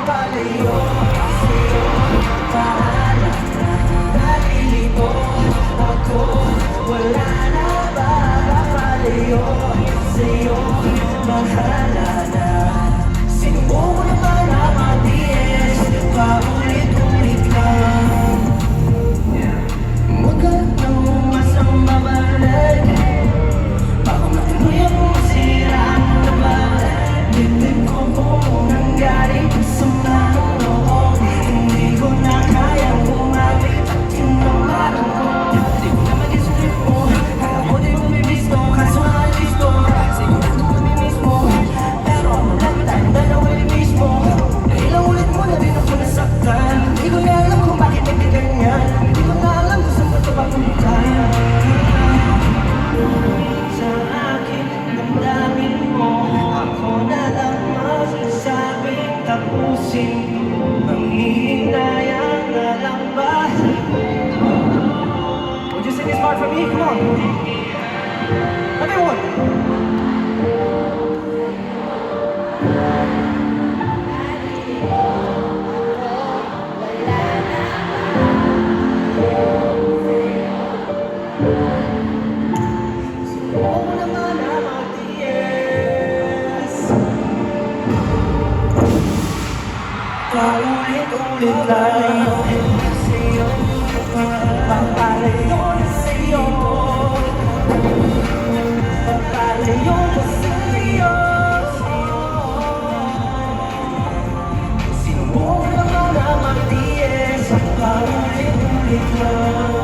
Papalayo sa'yo, bahala na. Nalilito ako, wala na ba? Papalayo sa'yo, bahala na. Sinubukan naman ang matiis, paulit-ulit lang. Huwag ka nang umasang mabalik, baka matuloy akong masira ang laban. Dibdib ko kung nanggaling sa mga loob, hindi ko na kayang umabit at tinamaran ko. Di ko na mag-isip mo, ako di mo bibisto, kaso alis ko. Sigurado kami mismo, pero ang marami tayong dalawa rin mismo. Ilang ulit mo na din ako nasaktan, di ko na alam kung bakit nagkaganyan. Di ko na alam kung saan ba ito papunta. Sa akin, damdamin mo, ako na lang masasabing tapusin. Manghihinayang na lang ba? Would you sing this part for me? Come on! Everyone! Oo naman ang matiis, paulit-ulit lang. Sa'yo, papalayo na sa'yo, papalayo na sa'yo. Sinubukan naman ang matiis, paulit-ulit lang.